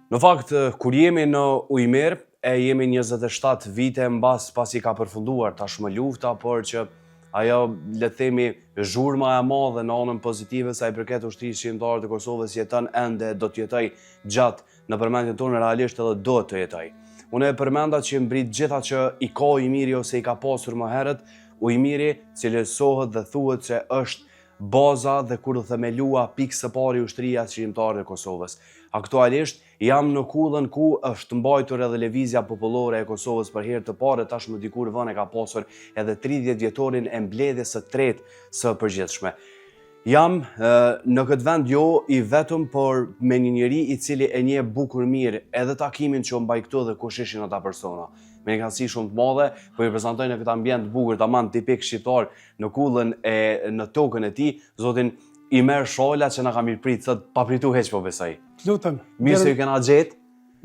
Në fakt, kur jemi në Ujmer, jemi 27 vite pasi ka përfunduar tashmë lufta, por që ajo, le të themi, zhurma e madhe në anën pozitive sa i përket ushtrisë shqiptare të Kosovës jeton ende, do të jetoj gjatë në përmendjen tonë, realisht edhe do të jetoj. Unë e përmenda që mbrit gjitha që i ka Ujmiri ose i ka pasur më herët, Ujmiri cilësohet dhe thuhet se është baza dhe kur themelua pikë së pari ushtria shqiptare e Kosovës. Aktualisht jam në kullën ku është mbajtur edhe lëvizja popullore e Kosovës për herë të parë, tashmë dikur vënë ka pasur edhe 30 vjetorin e mbledhjes së tretë së përgjithshme. Jam në këtë vend jo i vetëm, por me një njeri i cili e njeh bukur mirë edhe takimin që mbaj këtu dhe kush ishin ata persona. Me një kënaqësi shumë të madhe, po i prezantoj në këtë ambient bukur tamam tipik shqiptar në kullën e në tokën e tij, zotin Imer Shola që na ka mirëprit, thot pa pritur hiç po besoj. Lutem. Mirë se ju kena gjetë.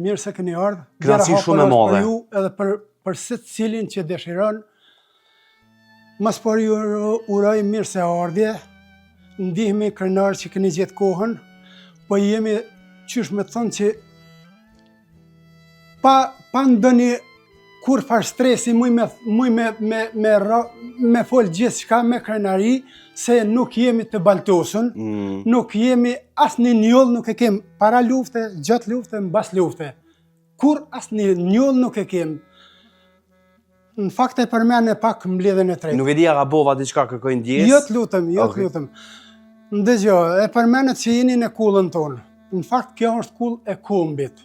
Mirë se keni ardhur. Kënaqësi shumë e madhe. Për ju edhe për secilin që dëshiron. Mas por ju uroj mirë se ardhje. Ndihemi krenar që keni gjetë kohën, po jemi qysh me thonë që pa ndonjë kur farë stresi muj me fol gjithë shka me krenari, se nuk jemi të baltosën, nuk jemi asë një njoll nuk e kem para lufte, gjatë lufte, mbas lufte. Kur asë një njoll nuk e kem. Në fakt e përmene pak mbledhen e tretë. Nuk e dija ka bova diçka kërkoj ndjes? Jo të lutem. Ndëgjo, e përmenet që jeni në kullën tonë. Në fakt kjo është kull e kombit.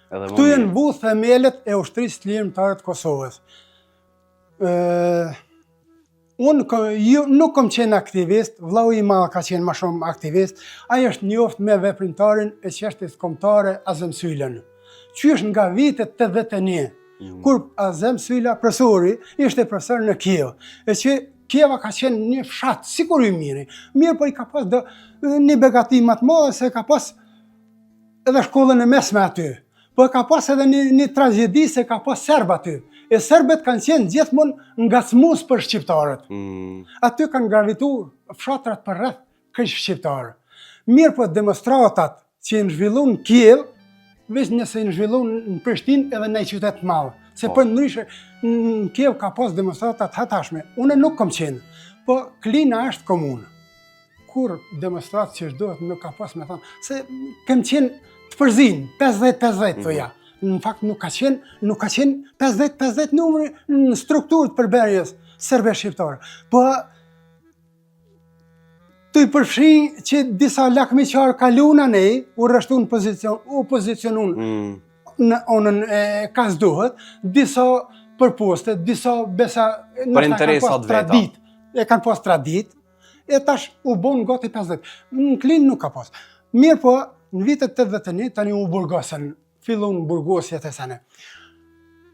Këtu jenë bu themelet e ushtrisë lirimtare të Kosovës. Unë nuk kom qenë aktivist, vllau i madh ka qenë më shumë aktivist, ai është njoft me veprimtarin e çështjes kombëtare Azem Sylan. Qysh nga vitet 81, kur Azem Syla, profesori, ishte profesor në Kiev, e që Kieva ka qenë një fshat, sikur Ujmiri. Mirë, po i ka pas një begati më të madhe, se ka pas edhe shkollën e mesme aty. Po ka pas edhe një tragedi se ka pas serb aty. E serbet kanë qenë gjithmonë ngacmues për shqiptarët. Aty kanë gravituar fshatrat për rreth kësh shqiptarë. Mirë, po demonstratat që i zhvillu në Kiev, veç nëse i zhvillu në Prishtinë edhe në qytet të madh. Se për ndryshe në Kiev ka pas demonstratat hatashme. Unë nuk kom qenë, po Klina është komunë. Kur demonstrat që shdohet nuk ka pas me thonë, se kem qenë të përzin, 50-50 thoja. Në fakt nuk ka qenë 50-50 numri në strukturë të përberjes serbe shqiptare. Po të i përfshi që disa lakmiqarë kaluna nej, u rështu në pozicionun në onën e kas duhet, disa për poste, disa besa për interesat veta. E kanë pas tradit, e tash u bon gati 50. Në Klinë nuk ka pas. Mirë, po në vitet 81 tani u burgosen, fillon burgosjet e sene.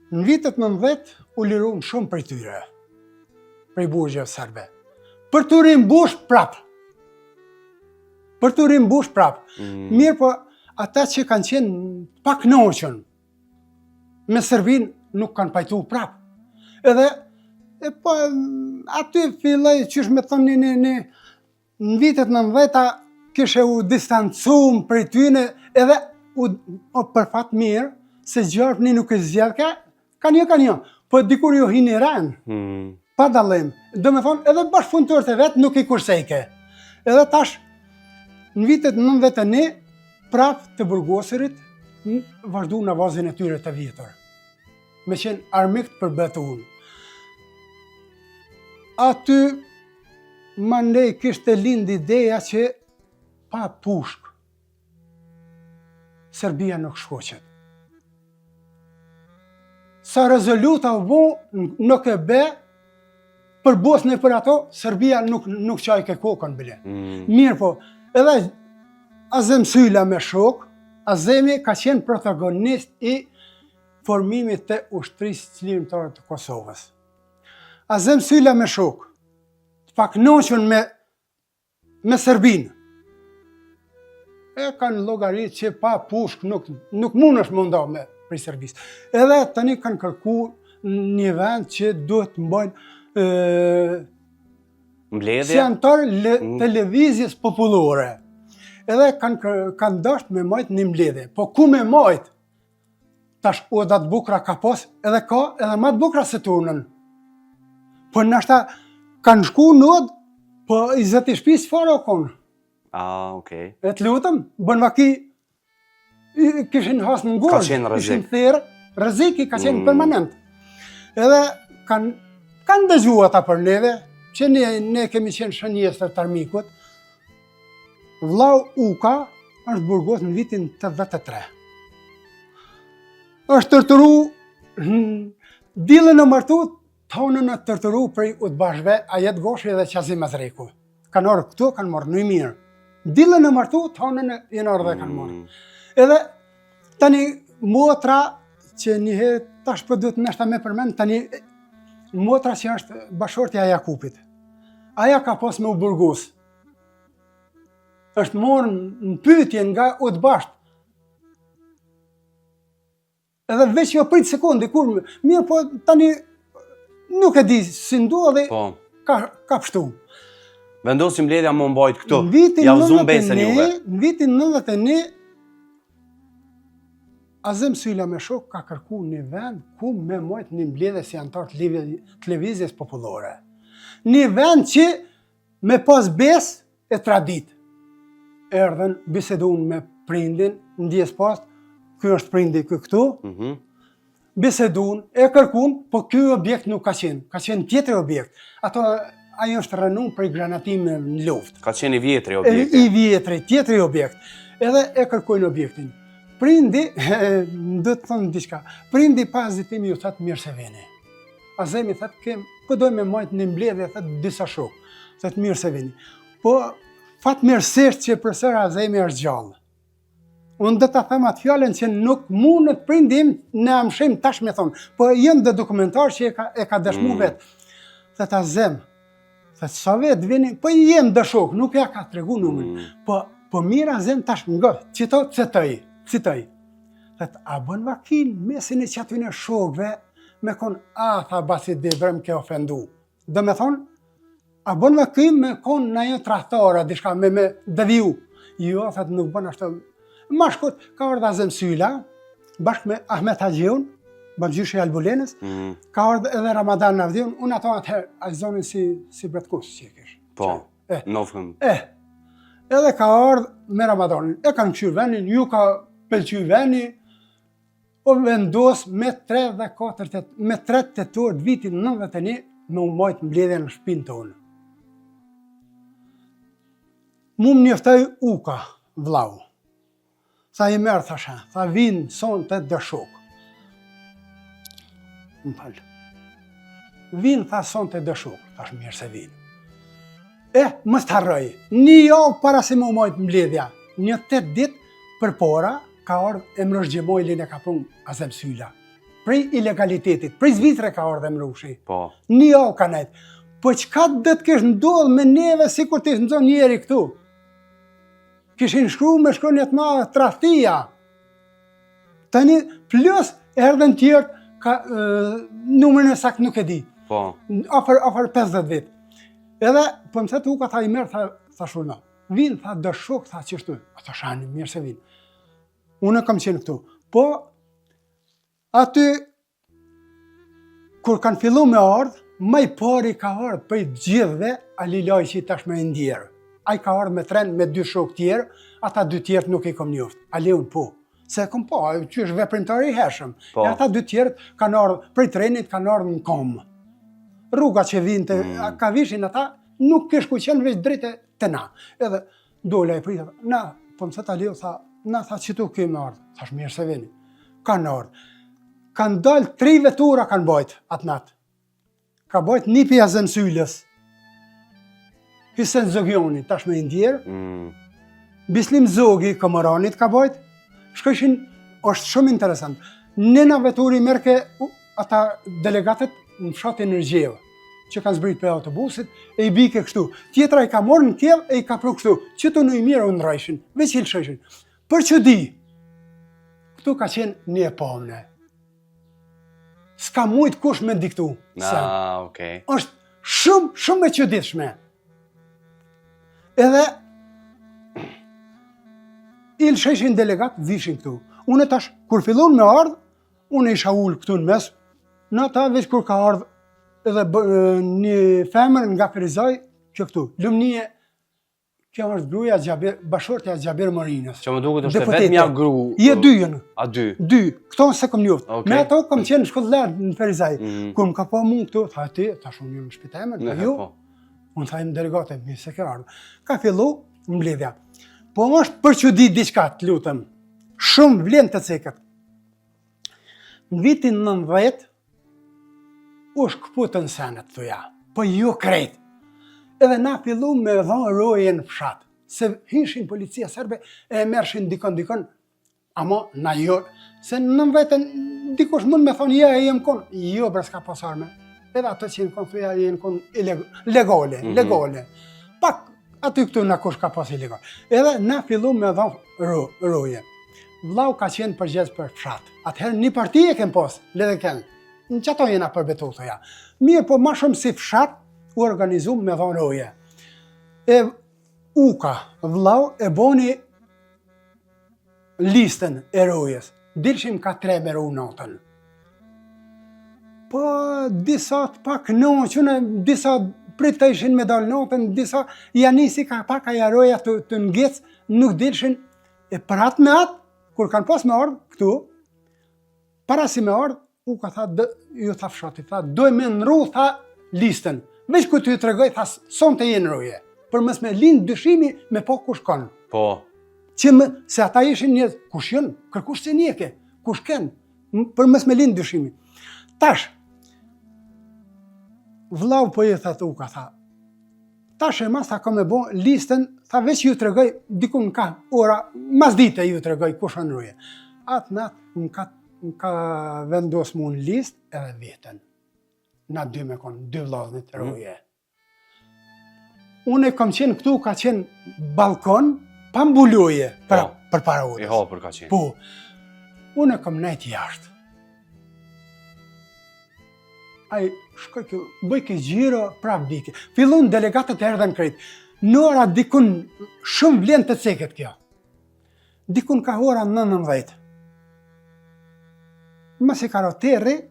Në vitet 90 u lirun shumë prej tyre, prej burgjeve serbe. Për të rimbush prap. Mirë, po ata që kanë qenë pak knoqën me Serbin nuk kanë pajtu prap. Edhe, po aty filloj qysh me thonë në vitet 90-ta kishe u distancum prej tyne, edhe për fat mirë, se gjarpni nuk e zjedhke, ka një, po dikur jo hini rënë, pa dalim. Do me thonë, edhe bashkëpunëtorët e vetë nuk i kursejke. Edhe tash, në vitet 91, prap të burgoserit, vazhdu në vazin e tyre të vjetër. Me qenë armikt për betë unë. Aty, mandej kishte lind ideja që pa pushk, Serbia nuk shkoqet. Sa rezoluta u bo, nuk e be, për Bosnë e për ato, Serbia nuk qajke kokën bile. Mirë po, edhe Azem Syla me shok, Azemi ka qenë protagonist i formimit të ushtrisë lirimtare të Kosovës. Azem Syla me shok, pak noqën me Serbinë. E kanë llogarit që pa pushk nuk mund është munda me prej Serbisë. Edhe tani kanë kërku një vend që duhet të mbajnë si antar të lëvizjes popullore. edhe kanë dashur me majt një mbledhje. Po ku me majt? Tash oda të bukra ka pas, edhe ka edhe më të bukra se tonën. Po nashta kanë shku në odë, po i zëti shpisë fare o konë. Okej. E të lutëm, bën vaki, kishin hasë në ngorë, Ka qenë rrezik. kishin therë, rreziki ka qenë permanent. Edhe kanë dëgjua ata për neve, që ne kemi qenë shënjesë të armikut. Vllau Uka është burgos në vitin 83. është tërtëru, dillën e martu, tonën e tërtëru prej udbashve, Ajet Goshi dhe Qazim Azreku. Kanë orë këtu, kanë morë në mirë. Dillën e martu, tonën e jenë orë dhe kanë morë. Edhe tani motra që njëherë tash për duhet nështë me përmend, tani motra që është bashortja e Jakupit. Aja ka pas me u burgos. është morë në pyetje nga udbasht. Edhe veç jo prit sekundi, kur mirë, po tani nuk e di si ndua dhe Po. ka pështu. Vendosim mbledhja më mbajt këtu. Në vitin Ja uzun besën juve. Në vitin 91, Azem Sylla me shok ka kërku një vend ku me mojt një mbledhje si antar të televizjes popullore. Një vend që me pas bes e tradit. Erdhen, bisedun me prindin, ndjes pas, ky është prindi këtu, bisedun, e kërkun, po ky objekt nuk ka qenë tjetër objekt. Ajo është rënun për i granatime në luft. Ka qenë i vjetri objekti. I vjetri, tjetëri objekt. Edhe e kërkojnë objektin. Prindi, do të thonë diçka, prindi pas zitimi ju thëtë mirë se veni. Azemi thëtë, po dojmë me majtë një mbledhje, thëtë disa shokë, thëtë mirë se veni. Po, fatë mirësisht që përsër Azemi është gjallë. Unë dhe të them atë fjallën që nuk mundet prindim në amshim tash me thonë, po jënë dhe dokumentar që e ka dëshmu vetë. Thëtë Azem, thëtë sa vetë vini, po jem dëshok, nuk ja ka të regu numën. Po mirë Azem tash nga, qito citoj. Thëtë, a bën vakin mesin e që atyne shokve, me konë, tha basit dhe vrem ke ofendu. Dhe me thonë, a bën vakin me konë në një trahtara, dishka me deviju. Jo, thëtë, nuk bën ashtë. Ma shkot, ka ardhë Azem Sylla, bashkë me Ahmet Haxhiun, bangjyshi Albulenës, ka ardhë edhe Ramadan Navdiun, unë ato atëherë, a zonin si bretkus që e kish. Po, nofëm. Edhe ka ardhë me Ramadanin, e kanë këshyrë venin, ju ka pëlqy veni, o vendos me 3 dhe 4, me 3 tetor të vitin 91, me u majtë mbledhje në shpinë tonë. Mu më njoftoj Uka, vllau. Tha i merë, thasha, tha vinë son të dëshok. Më falë. Vinë, tha son të dëshok, thash mirë se vinë. Më së të harroj, një javë para se më majtë mbledhja, një 8 dit për para, ka ardhë Emrosh Gjemojlin e ka prunë Azem Sylla. Prej ilegalitetit, prej Zvitre ka ardhë Emroshi. Po. Një javë ka nejtë. Po qka dhe të kesh ndodhë me neve si kur të ishë nëzon njeri këtu? Kishin shkru me shkronjet ma trahtia. Tani plus erdhen tjertë, numërën e sakt nuk e di. Po. Afar 50 vit. Edhe, po më thëtë Uka, tha i merë, tha shurna. Vinë, tha dëshok, tha qështu. Tha shani, mirë se vinë. Unë kam qenë këtu. Po, aty, kur kanë fillu me ardhë, maj pari ka ardhë për i gjithve Alilaj që i tash me ndjerë. A i ka ardhë me tren me 2 shok tjerë, ata 2 tjerët nuk i kom njoftë. Aleun po. Se kom po, që është veprimtari i hershëm. E ata 2 tjerët kanë ardhë, prej trenit kanë ardhë në komë. Rruga që vinë të, ka vishin ata, nuk kish ku qenë veç drejte të na. Edhe dole e pritë, na, po më thëtë Aleu, tha, na, tha, që tu kemë ardhë. Thash mirë se vini. Kanë ardhë. Kanë dalë 3 vetura kanë bajtë atë natë. Ka bajtë një pi Azem Syllës. Hisen Zogjonit, tash me indjerë. Bislim Zogi, Komoranit ka bajtë. Shkëshin, është shumë interesant. Nëna veturi merke ata delegatët në fshatin Nërgjevë, që kanë zbrit për autobusit, e i bike kështu. Tjetra i ka morë në kjellë e i ka pru kështu. Që të në i mirë unë rajshin, veç i lësheshin. Për që di, këtu ka qenë një pomne. Ska mujtë kush me diktu. Okej. është shumë e qëditshme. Edhe, il sheshin delegat, vishin këtu. Unë tash, kur fillon me ardhë, unë isha ullë këtu në mes, në ata veç kur ka ardhë edhe një femër nga Ferizaj, që këtu, Lumnie, kjo është gruaja bashortja e Xhaber Morinës. Që më duket është vetëm ja gru. Je dy jënë. A dy? Dy, këto se kom njoftë. Okay. Me ato kom qenë në shkollë në Ferizaj. Kur më ka po mu këtu, tha ti, tash unë jam në shpitemen, ju. Unë thajmë delegate, mi se ke ardhë. Ka fillu mbledhja. Po është për që di diçka, të lutëm. Shumë vlen të cekët. Në vitin 90, u shkëputën senet, thuja. Po ju krejt. Edhe na fillu me dhonë roje në fshat. Se hishin policia serbe e mershin dikon, ama na jo. Se në vetën dikush mund me thonë, ja e jem konë. Jo, bre s'ka pas arme. Edhe ato që jenë konë, thuja jenë konë legale. Pak aty këtu në kush ka pas ilegal. Edhe na fillu me dhonë roje. Vlau ka qenë përgjes për fshat. Atëherë një parti e kem pas, ledhe kenë. Në që ato jena përbetu, thoja. Mirë, po ma shumë si fshat, u organizu me dhonë roje. E uka, vlau, e boni listën e rojes. Dilshim ka 3 me ru natën. Po, disa pak noqënë, disa pritë ishin me dalë natën, disa janisi ka pak aja roja të ngecë, nuk dilshin. E për atë me atë, kur kanë pas me ardhë këtu, para si me ardhë, u ka tha, ju tha fshati, tha, doj me nru, tha, listën. Veç ku të ju tregoj, tha, son të jenë roje. Për mës me linë dyshimi me po kush kanë. Po. Se ata ishin një, kush jënë, kërkush se njeke, kush kenë, për mës me linë dyshimi. Tash, vlau po je, tha, u ka tha, tash e mas, tha, ka me bo listën, tha, veç ju tregoj, dikun ka ora, mas dite ju tregoj kush anë roje. Atë natë, më ka vendos mu në listë edhe vetën. Na dy me konë, 2 vllaznit roje. Unë e kam qenë këtu, ka qenë balkon, pa mbuloje për para udhës. I hapër ka qenë. Po, unë e kam nejt jashtë. Ai, shkoj kjo, bëj ke gjiro, prap dike. Fillun delegatët erdhen krejt. Në ora dikun, shumë vlen të ceket kjo. Dikun ka ora 19. Masi karoterri,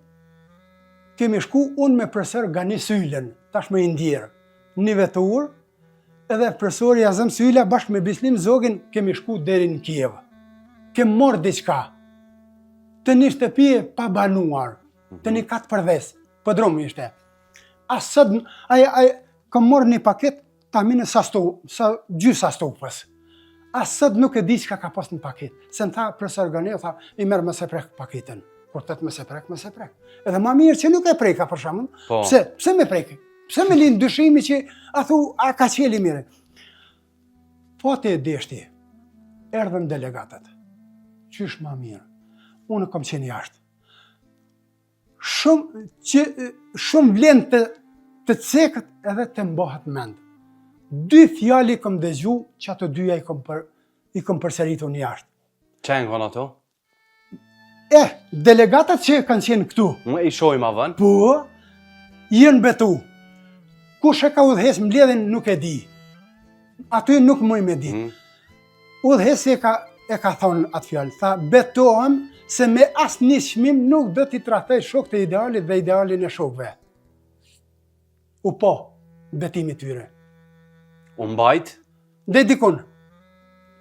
kemi shku unë me profesor Gani Sylen, tash me indjerë, një vetur, edhe profesori Azem Syla bashkë me Bislim Zogin kemi shku deri në Kiev. Kem morë diqka, të një shtëpije pa banuar, të një 4 përdes, pëdromi ishte. Asët, kam morë një paket, ta mine sa gjysa stupës. Asët nuk e di qka ka pas në paket. Se në tha profesor Gani, tha, i merë më se prek paketën. Kur të të më se prek. Edhe ma mirë që nuk e preka për shamën. Pse me preke? Pse me linë dyshimi që a thu, a ka qeli mire? Po të e deshti, erdhen delegatët. Qysh ma mirë? Unë kam qenë jashtë. Shumë vlen të cekët edhe të mbohat mend. 2 fjali kom dëgju që ato 2 i kom përseritu një jashtë. Qenë konë ato? Delegatët që kanë qenë këtu. Më i shojmë avën? Po, jenë betu. Kush e ka udhëhes mbledhin nuk e di. Aty nuk mëj me di. Udhëhesi e ka thonë atë fjallë. Tha, betohem se me asë një shmim nuk do t'i trahtej shok të idealit dhe idealin e shokve. U po, betimi tyre. U mbajt? Dhe dikun,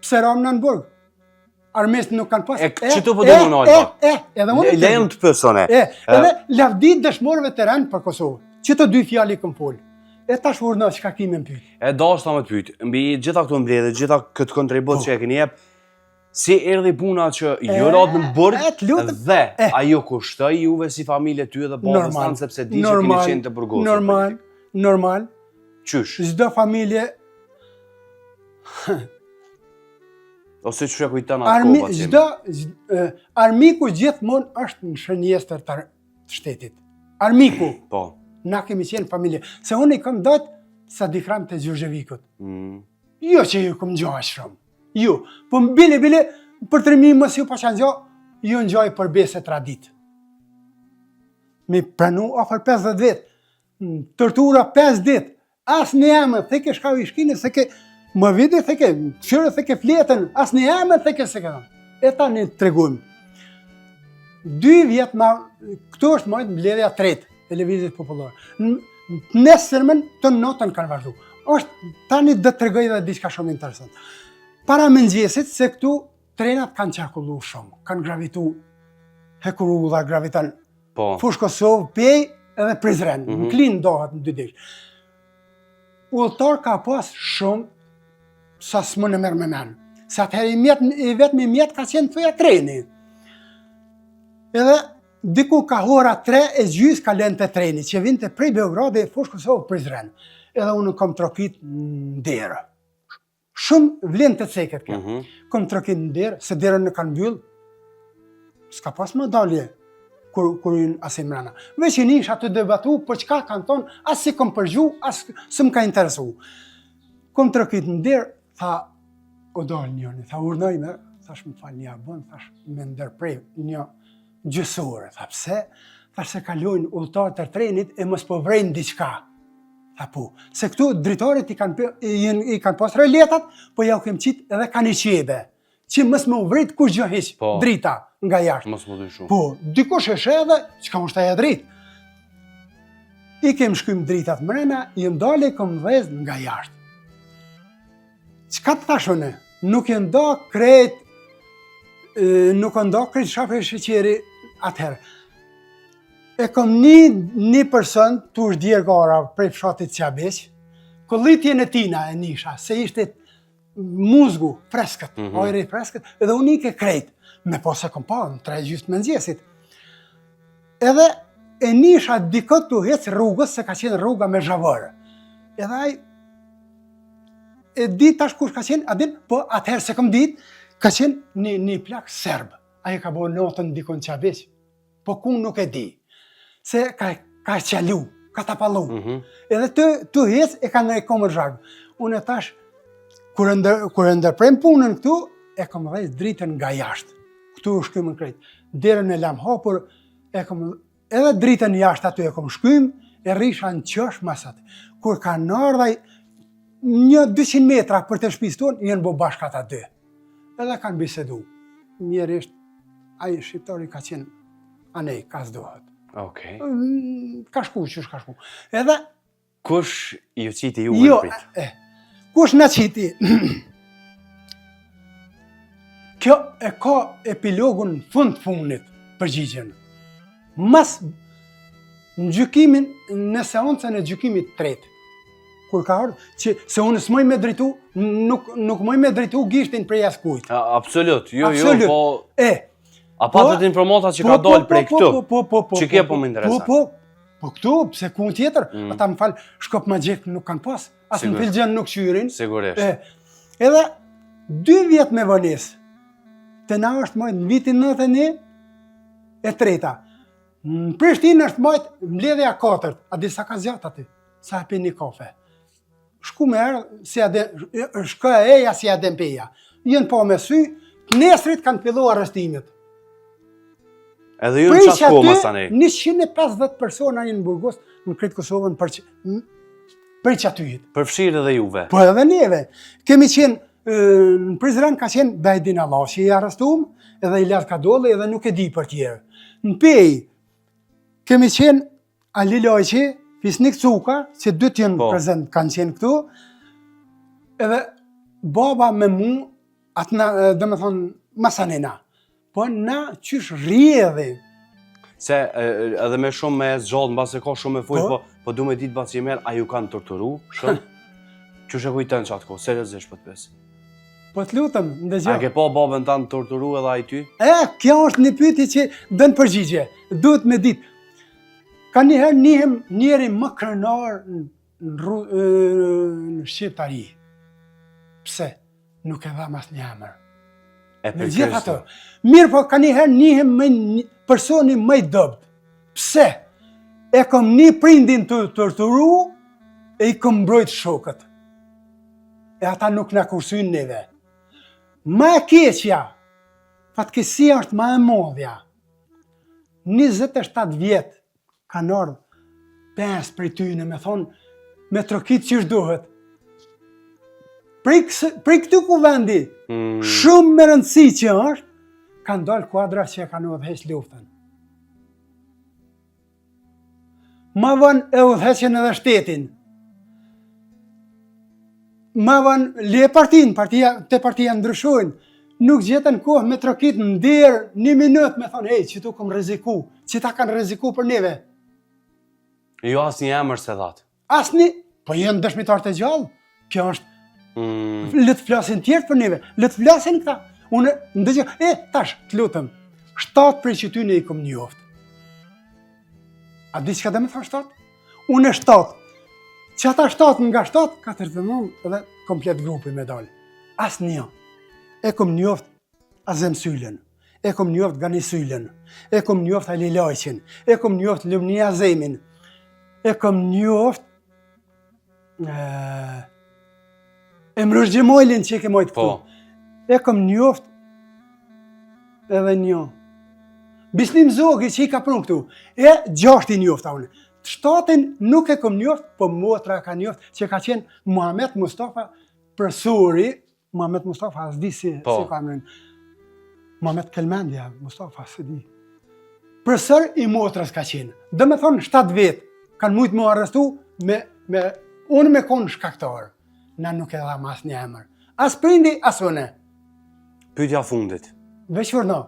pse ram në Nënburg? Armest nuk kanë pas. Që të po dhe më nëjtë? Edhe unë lejëm të pësone. Edhe lavdit dëshmorëve të rënë për Kosovë. Që të 2 fjali këm folë. E tash urna që ka kime më pyjtë. E dashtë ta me të pyjtë. Mbi gjitha këtu mbledhe, gjitha këtë kontribut që e këni jep, si erdhi puna që ju ratë në Burg dhe ajo kushtoj juve si familje ty dhe babës tanë sepse di që keni qenë të burgosur. Normal. Qysh? Çdo familje ose që kujtan atë kopa qemi? Armiku gjithmonë është në shënjestër të shtetit. Armiku. Po. Na kemi qenë familje. Se unë i kam datë sa dikram të Gjurgjevikut. Jo që ju kom gjoj shumë. Ju. Po bile, për 3 mos ju pasha gjoj, ju në gjoj për bese tradit. Me pranu ofër 50 vetë. Tortura 5 dit. As në jamë, theke shka u ishkine, se ke Më viti theke, qërë theke fletën, as një emën theke se këtën. E ta një të tregujmë. 2 vjetë ma, këtu është mojtë mbledhja tretë e lëvizjes popullore. Nesërmen të notën kanë vazhdu. Tani dhe të tregoj dhe diçka shumë interesant. Para mëngjesit se këtu trenat kanë qarkullu shumë, kanë gravitu Hekuru dhe gravitan Fush Kosovë, Pej edhe Prizren, në klinë dohet në 2 dish. Ullëtar ka pas shumë sa s'më në mërë me menë. Se atëherë i vetëmi mjetë ka qenë thuja treni. Edhe diku ka hora 3:30 ka lënë të treni, që vinte prej Beogradi, Fush Kosovë, Prizren. Edhe unë kom trokit në derë. Shumë vlen të ceket kjo. Kom trokit në derë, se derën në kanë byllë. S'ka pas më dalje kur jënë asim mrena. Veç i nisha të debatu për çka kanë tonë, as si kom përgju, as së më ka interesu. Kom trokit në derë, tha, o dalë njëni, tha urnoj me, thash më falë një abon, thash me ndërprej një gjësore, tha pse, thash se kalojnë ullëtarë të trenit e mos po vrejnë diçka. Tha po, se këtu dritarit i kanë pas reletat, po ja u kem qitë edhe kanë i qebe, që mos më vrit kush gjë heq drita nga jashtë. Mos më dyshu. Po, dikush e shedhe, që ka më shtaja dritë. I kem shkym dritat mrena, i ndale i kom dhez nga jashtë. Qka të thashone? Nuk e nda krejt, shafë e sheqeri atëherë. E kom një person të është djerë gara prej fshatit Qabeq, këllitje në tina e nisha, se ishte muzgu, freskët, ajri freskët, edhe unë i ke krejt, me po se kom pa, në 3:30 mëngjesit. Edhe e nisha dikët të hecë rrugës, se ka qenë rruga me zhavërë. Edhe aj, e dit tash kush ka qenë, adin, po atëherë se kom dit, ka qenë një plak serbë. Aje ka bo notën dikon Qabeq, po ku nuk e di. Se ka qalu, ka tapalu. Edhe të hecë e ka në e komë zhagë. Unë e tash, kur e ndërprem punën këtu, e kom dhejt dritën nga jashtë. Këtu u shkym në krejt. Derën e lam hapur, edhe dritën jashtë aty e kom shkym, e rrisha në qësh masat. Kur ka në ardhaj, një 200 metra për të shpis tonë, jenë bo bashkat aty. Edhe kanë bisedu. Njerisht, aji shqiptari ka qenë, anej, ka s'dohet. Okej. Ka shku, qësh ka shku. Edhe... Kush ju qiti ju në prit? Kush në qiti? Kjo e ka epilogun fund funit përgjigjen. Mas në gjykimin, në seancën e gjykimit tretë, kur ka ardhë, që se unë s'moj me dritu, nuk moj me dritu gishtin prej askujt. Absolut, jo, po... A po, patët informata që ka dollë prej këtu, që kje po më interesant. Po këtu, pse ku në tjetër, ata më falë, shkop ma gjekë nuk kanë pas, asë në filgjen nuk qyrin. Sigurisht. Edhe 2 vjetë me vënis, të na është mojtë në vitin 91 e treta. Në Prishtinë është mojtë mbledhja 4, a disa ka zjatë ati, sa e pi një kafe. Shku me erë, shka e eja si adem peja. Jënë po me sy, nesrit kanë fillu arrestimit. Edhe ju në qatë ko më sanej? 150 persona një në Burgos, në kretë Kosovën për qatyjit. Përfshirë edhe juve? Po edhe neve. Kemi qenë, në Prizren ka qenë Bejdin Allah, që i arrestum, edhe Ilat Kadolli, edhe nuk e di për tjerë. Në Pej, kemi qenë Ali Lojqi, Fisnik Cuka, që 2 tjenë prezent kanë qenë këtu, edhe baba me mu, dhe me thonë, masanina. Po na qysh rjedhi. Se edhe me shumë me zgjallë, në base ka shumë me fuj, po du me ditë basi e merë, a ju kanë torturu shumë? Qysh e kujtën që atë ko, seriozisht po të pesë? Po të lutëm, ndëgjoj. A ke po babën tanë torturu edhe a i ty? Kjo është një pyetje që dënë përgjigje, duhet me ditë. Ka njëherë njëhem njeri më krenar në Shqiptari. Pse? Nuk e dha mas një emër. Me gjitha të. Mirë po ka njëherë njëhem me personi më i dëbët. Pse? E kom një prindin të torturu e i kom mbrojt shokët. E ata nuk në kursynë neve. Ma e keqja, fatkesia është ma e modhja. 27 vjetë kanë ardhë 5 për tyne me thonë me trokit që shdohet. prej këtu kuvendi, shumë me rëndësi që është, kanë dalë kuadra që e kanë udhëheq luftën. Ma vonë e udhëheqën edhe shtetin. Ma vonë le partia ndryshojnë, nuk gjetën kohë me trokit në ndirë, 1 minutë me thonë, hej, që tu kom rreziku, që ta kanë rreziku për neve. Jo asë një emër se dhatë. Asni, po jenë dëshmitar të gjallë, kjo është, le të flasin tjertë për neve, le të flasin këta. Unë ndëgjë, tash, të lutëm, 7 prej që ty ne i kom njoftë. A di që ka dhe me tha 7? Unë e 7. Që ata 7 nga 7, 49 edhe komplet grupi me dalë. Asë një. E kom njoft Azem Sylen, e kom njoft Gani Sylen, e kom njoft Ali Lajqin, e kom njoft Lumni Azemin, e kom njoft Emrush Gjemojlin që e ke mojtë këtu. E kom njoft edhe një Bislim Zogi që i ka prunë këtu. E 6 i njofta unë. 7 nuk e kom njoft, po motra ka njoft që ka qenë Muhamet Mustafa Përsuri. Muhamet Mustafa, s'di si ka emrin. Muhamet Kelmendja, Mustafa, s'di. Përsër i motrës ka qenë. Dhe me thonë 7 vetë, kanë mujtë mu arrestu unë me konë shkaktarë. Na nuk e dham as një emër. As prindi, as une. Pyetja fundit. Veç vërno.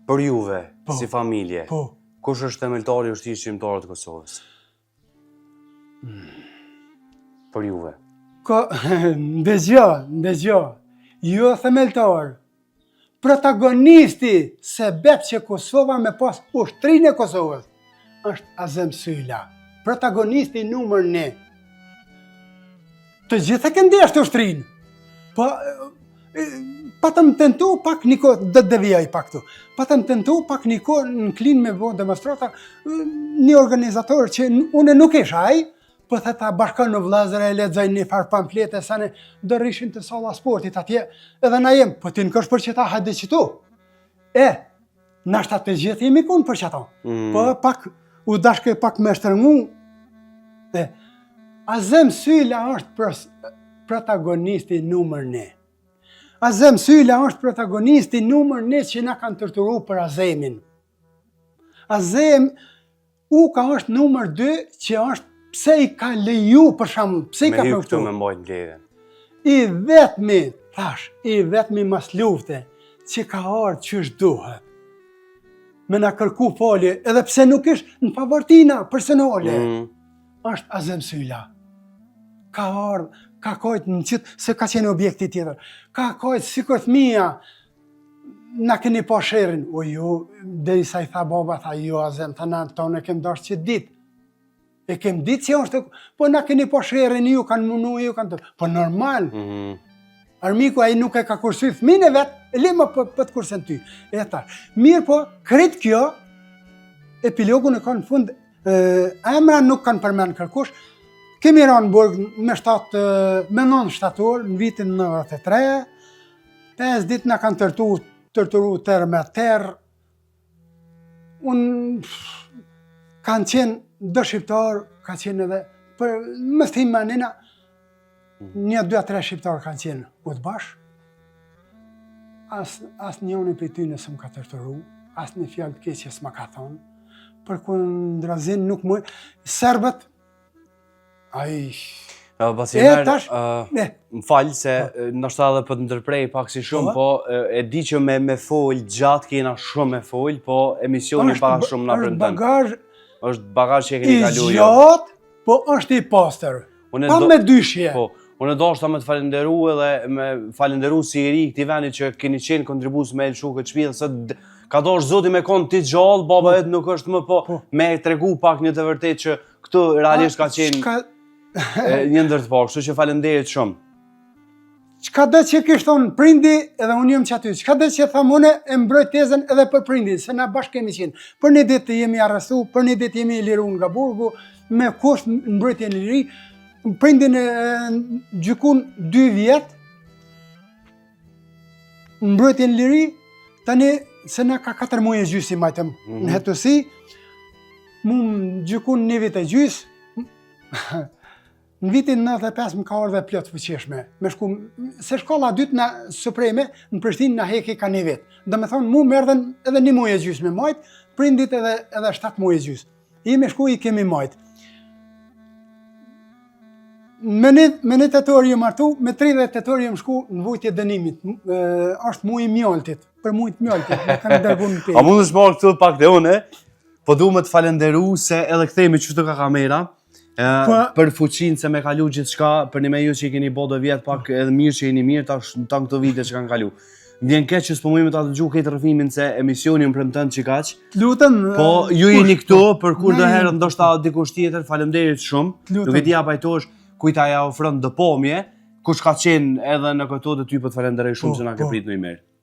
Për juve, si familje, Po. kush është themeltari i ushtrisë shqiptare të Kosovës? Për juve. Ndëgjo, jo themeltar, protagonisti se bep që Kosova me pas ushtrinë e Kosovës, është Azem Syla, protagonisti numër 1. Të gjithë e këndeshtë ushtrinë, pa të më tentu pak niko, dhe devijaj pak tu, pa të më tentu pak niko në klin me bo demonstrata, një organizator që une nuk isha aj, po theta bashkon në vllazër e lexoj një farë pamflete sa ne do rrishin të salla sportit atje, edhe na jem, po ti në kësh për qëta hajde qëtu. Nashta të gjithë jemi kun për qëta. Po pak, u dashke pak me shtërngu. Azem Syla është protagonisti numër 1. Azem Syla është protagonisti numër 1 që na kanë tërturu për Azemin. Azem ka është numër 2 që është pse i ka leju për shembull, pse i ka Me përkëtu? me mbojnë mbledhjen. I vetmi mas lufte që ka ardhë qysh duhet. Me na kërku falje, edhe pse nuk ishtë në pavartina personale, është Azem Syla. Ka ardhë, ka kajtë në qitë, se ka qenë objekti tjetër, ka kajtë si këtë fëmija, na keni pa sherin, o jo, dhe i sa i tha baba, tha jo Azem, tha na tonë e kem dashtë që ditë. E kem ditë që është, po na keni po sherën ju, kanë munu ju, kanë të... Po normal. Armiku ai nuk e ka kursuj fëmin e vetë, e le më për të kursen ty. E ta, mirë po, kretë kjo, epilogu në kanë fund, emra nuk kanë përmen kërkush, kemi ranë burg me 9 shtator, në vitin 93, 5 ditë na kanë tërturu terë me terë, unë kanë qenë do shqiptar, ka qenë edhe, për më thim ma nena, 1, 2, 3 shqiptar kanë qenë u të bashkë, as njëni për ty nësë më ka tërtëru, as një fjallë të keqe s'ma ka thonë, për kundrazin nuk më... Serbët, më falë se nështë edhe për të ndërprej pak si shumë, po e di që me folë gjatë kena shumë me folë, po emisioni pak shumë në prëndën. Është bagazh që e keni kalu jo. I gjatë, po është i pastër. Pa me dyshje. Po, unë do shta me të falenderu edhe me falenderu si i ri këti veni që keni qenë kontribus me lëshu këtë shpidhe, se ka dosh zoti me konë ti gjallë, baba edhe nuk është më po me tregu pak një të vërtet që këtë realisht ka qenë një ndër të parë, kështu që falenderit shumë. Qka dhe që kishtë thonë prindi edhe unë jëmë që aty, qka dhe që thamë une e mbroj tezën edhe për prindi, se na bashkë kemi qenë. Për një ditë jemi arrestu, për një ditë jemi liru nga burgu, me kusht mbrojtje në liri, prindin e gjykun 2 vjetë, mbrojtje në liri, tani se na ka 4 muaj e gjysi majtëm në hetësi, mu më gjykun 1 vit e gjys, Në vitin 95 më ka ardhe plot fuqishme. Me shku, se shkolla dytë na supreme në Prishtinë na heki ka një vit. Do me thonë mu më erdhen edhe 1 muaj e gjysmë me majt, prindit edhe 7 muaj e gjysmë. I me shku i kemi majt. Me një tetor ju martu, me 30 tetor ju më shku në vujtje dënimit. Është mu i mjaltit, për mu i të mjaltit, me kanë dërgu në pejë. A mund është marrë këtu pak dhe une, po du me të falenderu se edhe këthejme qëtu ka kamera, për fuqinë se me kalu gjithë shka, për një me ju që i keni bo do vjetë pak edhe mirë që jeni mirë, tash në tanë këto vite që kanë kalu. Vjen keq që s'po mujme ta dëgju këtë rrëfimin se emisioni më premton çikaq. Lutem. Po ju jeni këtu për kur do herë ndoshta dikush tjetër, faleminderit shumë. Nuk e di a pajtohesh kujt aja ofron dëpomje, kush ka qenë edhe në këto të ty po të falenderoj shumë që na ke prit në imer.